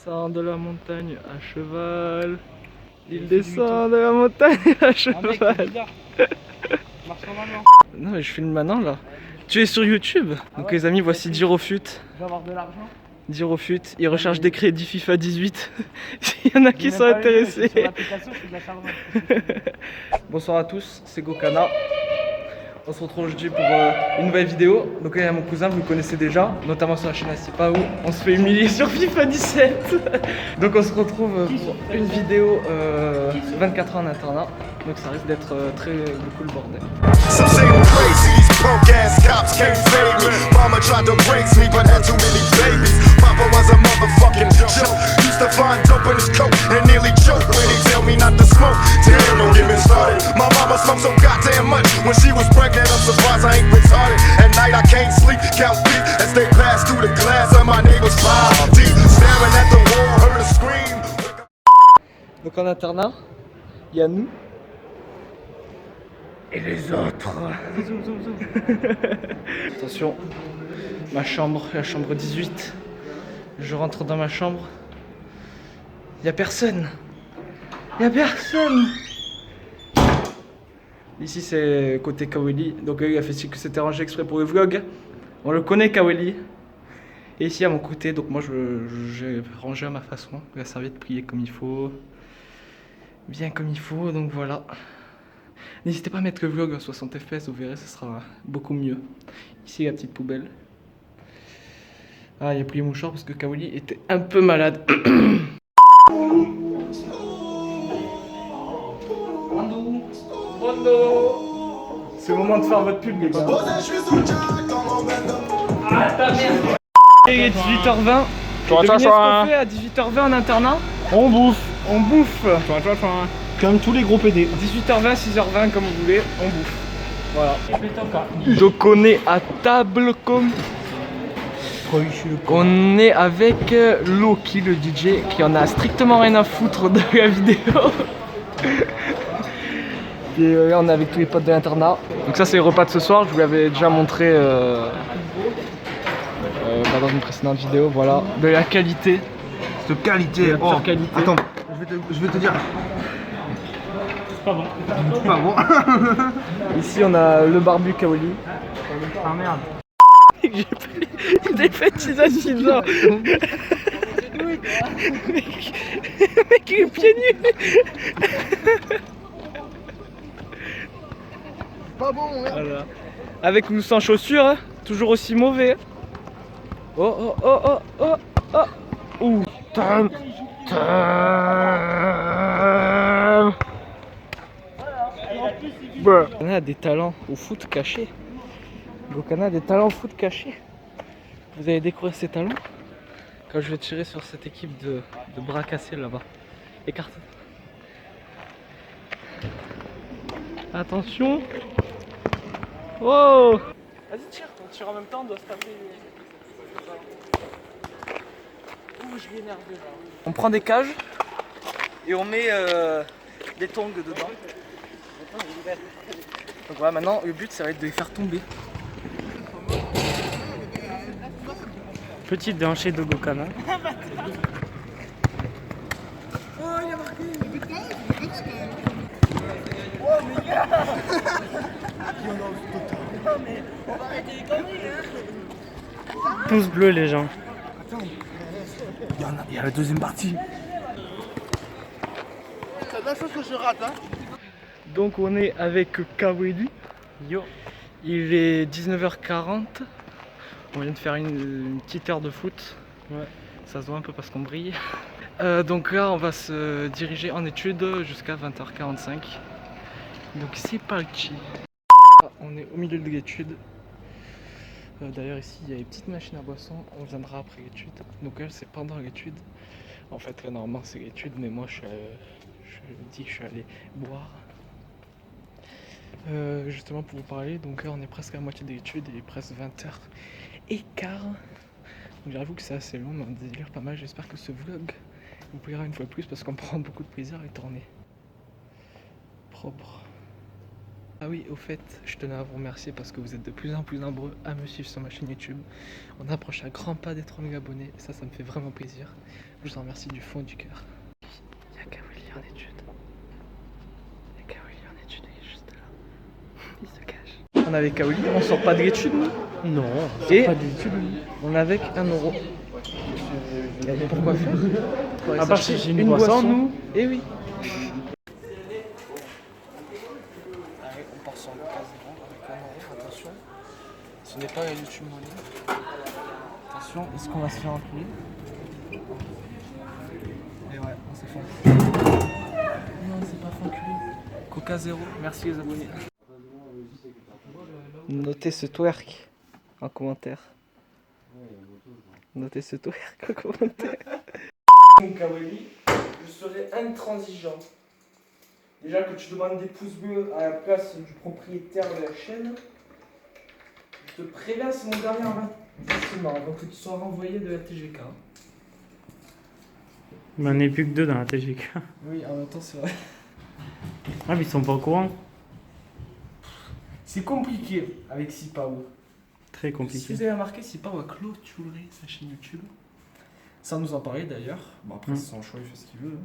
descend de la montagne à cheval. Il descend de la montagne à cheval. Non mais je filme maintenant là. Tu es sur YouTube. Donc les amis, voici Girofut. Je vais avoir de l'argent. Girofut, il recherche des crédits FIFA 18. S'il y en a qui sont intéressés. Bonsoir à tous, c'est Gokana. On se retrouve aujourd'hui pour une nouvelle vidéo. Donc il y a mon cousin, vous le connaissez déjà, notamment sur la chaîne Asipa où on se fait humilier sur FIFA 17. Donc on se retrouve pour une vidéo 24 heures en internat. Donc ça risque d'être très beaucoup le bordel. Donc en internat, il y a nous et les autres. Zoom, zoom, zoom. Attention, ma chambre, la chambre 18. Je rentre dans ma chambre. Il n'y a personne. Il n'y a personne. Ici c'est côté Kaweli. Donc il a fait ce que c'était rangé exprès pour le vlog. On le connaît Kaweli. Et ici à mon côté, donc moi j'ai rangé à ma façon. La serviette pliée comme il faut. Bien comme il faut, donc voilà. N'hésitez pas à mettre le vlog à 60 fps, vous verrez, ce sera beaucoup mieux. Ici la petite poubelle. Ah, il a pris le mouchoir parce que Kaweli était un peu malade. C'est le moment de faire votre pub, les gars. Ah, ta merde. Il est 18h20. Devinez ce qu'on fait à 18h20 en internat? On bouffe. On bouffe. Comme tous les gros PD. 18h20, 6h20, comme vous voulez, on bouffe. Voilà. Donc on est à table comme... On est avec Loki, le DJ, qui en a strictement rien à foutre de la vidéo. Et on est avec tous les potes de l'internat. Donc ça c'est le repas de ce soir, je vous l'avais déjà montré dans une précédente vidéo, voilà. De la qualité. De qualité. Oh, qualité. Attends, je vais te dire. C'est pas bon. C'est pas bon. Ici on a le barbu Kaweli. Ah merde. J'ai fait tisane. Mec, il est pieds nus. Pas bon, merde. Voilà. Avec ou sans chaussures, hein, toujours aussi mauvais. Oh oh oh oh oh oh. Ouh. Tam, tam. Gokana a des talents au foot cachés. Gokana a des talents au foot cachés. Vous allez découvrir ses talents quand je vais tirer sur cette équipe de bras cassés là-bas. Écarte. Attention. Oh. Vas-y tire, on tire en même temps, on doit se taper. Ouh, je vais énerver là. On prend des cages et on met des tongs dedans. Donc voilà, maintenant le but ça va être de les faire tomber. Petite déhanchée de Gokana. Oh, il a marqué. Oh, mais gars. Non, mais on va arrêter les conneries, hein. Pouce bleu, les gens. Attends, il y a la deuxième partie. C'est la chose que je rate, hein. Donc on est avec Kaweli. Yo. Il est 19h40. On vient de faire une petite heure de foot. Ouais. Ça se voit un peu parce qu'on brille. Donc là on va se diriger en études jusqu'à 20h45. Donc c'est parti. On est au milieu de l'étude. D'ailleurs ici il y a une petite machine à boisson. On viendra après l'étude. Donc là c'est pendant l'étude. En fait là normalement c'est l'étude, mais moi je dis que je suis allé boire. Justement pour vous parler, donc là on est presque à la moitié de l'étude, il est presque 20h15. Donc j'avoue que c'est assez long, mais on délire pas mal. J'espère que ce vlog vous plaira une fois de plus parce qu'on prend beaucoup de plaisir à les tourner. Propre. Ah oui, au fait, je tenais à vous remercier parce que vous êtes de plus en plus nombreux à me suivre sur ma chaîne YouTube. On approche à grands pas des 3000 abonnés et ça me fait vraiment plaisir. Je vous en remercie du fond du cœur. Il y a Kaweli en étude. Il y a Kaweli en étude, il est juste là. Il se cache. On est avec Kaweli, on sort pas de l'étude nous? Non, Et pas d'études. on est avec 1 euro. Pourquoi faire? À part si j'ai une boisson, boisson. nous. Et oui. Allez, on part sur le cas 0 avec 1 euro, attention. Ce n'est pas la YouTube Money. Attention, est-ce qu'on va se faire enculer? Et ouais, on s'est fait enculer. Non, on s'est pas fait enculer. Coca 0, merci les abonnés. Notez ce twerk en commentaire. Notez ce twerk en commentaire. Mon Kaweli, je serai intransigeant. Déjà que tu demandes des pouces bleus à la place du propriétaire de la chaîne, je te préviens, c'est mon dernier investissement, donc que tu sois renvoyé de la TGK. Mais on n'est plus que 2 dans la TGK. Oui, en même temps, c'est vrai. Ah, mais ils sont pas au courant. C'est compliqué avec Sipao. Très Si compliqué. vous avez remarqué, Sipao a clôturé sa chaîne YouTube. Sans nous en parler d'ailleurs. Bon, après, c'est son choix, il fait ce qu'il veut.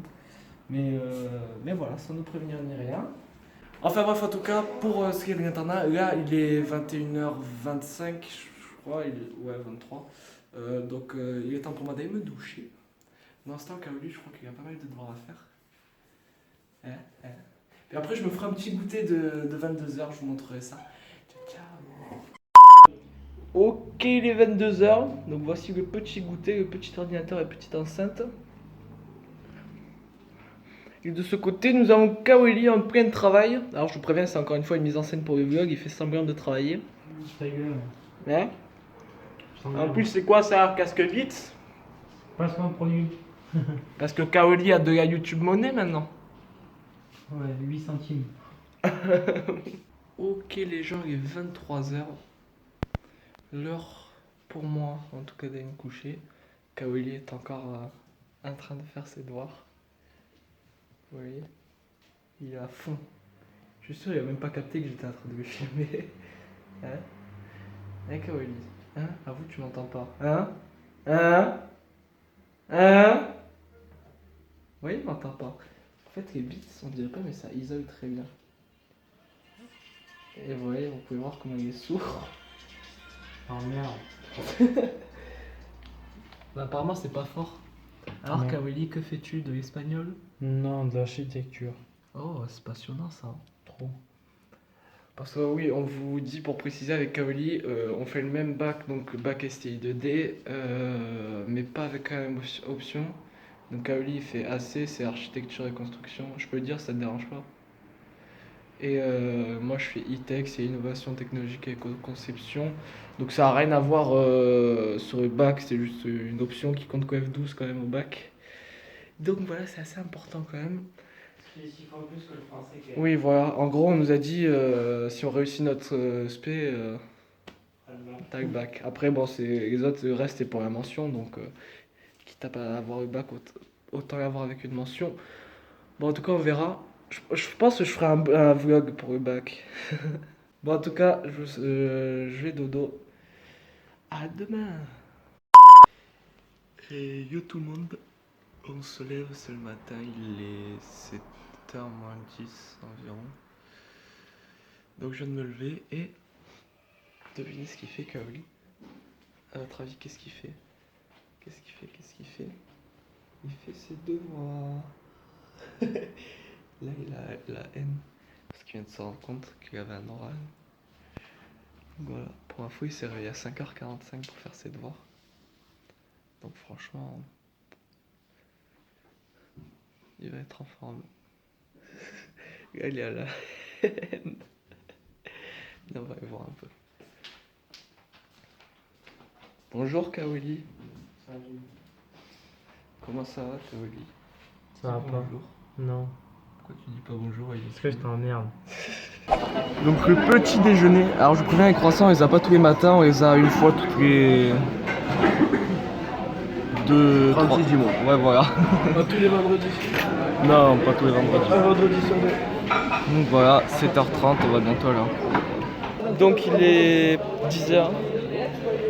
Mais voilà, sans nous prévenir ni rien. Enfin bref, en tout cas, pour ce qui est de l'internat, là il est 21h25, je crois, ouais 23. Donc il est temps pour moi d'aller me doucher. Dans l'instant, Kaweli, je crois qu'il y a pas mal de devoirs à faire. Et après, je me ferai un petit goûter de 22h, je vous montrerai ça. Ciao. Ok, il est 22h, donc voici le petit goûter, le petit ordinateur et la petite enceinte. Et de ce côté, nous avons Kaweli en plein travail. Alors je vous préviens, c'est encore une fois une mise en scène pour le vlog, il fait semblant de travailler. Ta gueule. Hein? En plus, c'est quoi ça? Casque Beats? Placement de produit. Parce que Kaweli a de la YouTube Money maintenant. Ouais, 8 centimes. Ok les gens, il est 23h. L'heure pour moi, en tout cas d'aller me coucher. Kaweli est encore en train de faire ses devoirs. Vous voyez? Il est à fond. Je suis sûr, il a même pas capté que j'étais en train de le filmer. Hein? Hein Kaweli? Hein? Avoue, tu m'entends pas. Hein? Hein? Hein? Oui, il m'entend pas. En fait, les beats, on dirait pas, mais ça isole très bien. Et vous voyez, vous pouvez voir comment il est sourd. Oh merde. Bah, apparemment, c'est pas fort. Alors, Non. Kaweli, que fais-tu de l'espagnol? Non, de l'architecture. Oh, c'est passionnant ça. Trop. Parce que oui, on vous dit pour préciser avec Kaweli, on fait le même bac, donc bac STI 2D, mais pas avec la même option. Donc Kaweli il fait AC, c'est architecture et construction. Je peux le dire, ça te dérange pas? Et moi je fais E-Tech, c'est innovation technologique et conception. Donc ça n'a rien à voir sur le bac, c'est juste une option qui compte quand même 12 quand même au bac. Donc voilà, c'est assez important quand même. C'est 6 fois plus que le français. Oui, voilà. En gros, on nous a dit si on réussit notre spé, t'as le bac. Après, bon, les autres, le reste, c'est pour la mention. Donc, quitte à pas avoir le bac, autant l'avoir avec une mention. Bon, en tout cas, on verra. Je pense que je ferai un vlog pour le bac. Bon, en tout cas, je vais dodo. À demain. Et yo tout le monde. On se lève, c'est le matin, il est 7h moins 10 environ. Donc je viens de me lever et devinez ce qu'il fait Kaweli. À votre avis, qu'est-ce qu'il fait? Qu'est-ce qu'il fait? Il fait ses devoirs. Là il a la haine parce qu'il vient de se rendre compte qu'il avait un oral. Voilà, pour info il s'est réveillé à 5h45 pour faire ses devoirs. Donc franchement, il va être en forme. Là, il est à la haine. On va aller voir un peu. Bonjour Kaweli. Salut. Comment ça va Kaweli? Ça va pas. Bonjour. Non. Pourquoi tu dis pas bonjour? Parce que je t'emmerde. Donc le petit déjeuner. Alors je vous préviens, les croissants on les a pas tous les matins, on les a une fois toutes les 2, 36 du mois. Ouais, voilà. Pas tous les vendredis. Non, pas tous les vendredis. Un vendredi sur deux. Donc voilà, 7h30, on va bientôt là. Donc il est 10h.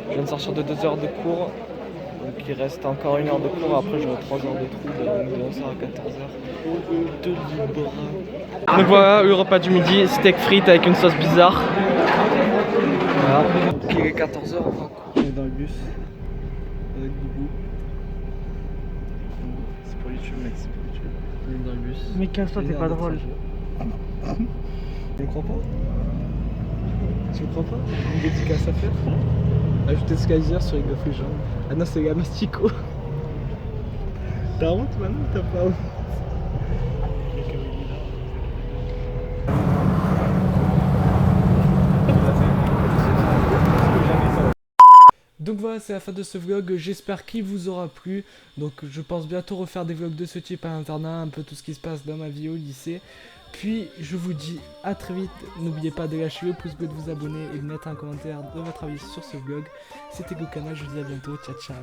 Je viens de sortir de 2 heures de cours. Donc il reste encore 1 heure de cours. Après j'aurai 3 heures de trou. Donc de 11h à 14h. De libre. Donc voilà, le repas du midi, steak frites avec une sauce bizarre. Voilà. Donc il est 14h, on est dans le bus. Avec Boubou. C'est pour YouTube, mec, c'est pour YouTube. On est dans le bus. Mais casse-toi, t'es pas drôle. Tu me crois pas? Tu me crois pas? Une dédicace à faire? Ajouter Skyzer sur League of Legends. Ah non, c'est Gamastico. T'as honte maintenant ou t'as pas honte? Donc voilà, c'est la fin de ce vlog, j'espère qu'il vous aura plu. Donc je pense bientôt refaire des vlogs de ce type à l'internat, un peu tout ce qui se passe dans ma vie au lycée. Puis je vous dis à très vite, n'oubliez pas de lâcher le pouce bleu, de vous abonner et de mettre un commentaire de votre avis sur ce vlog. C'était Gokana, je vous dis à bientôt, ciao ciao.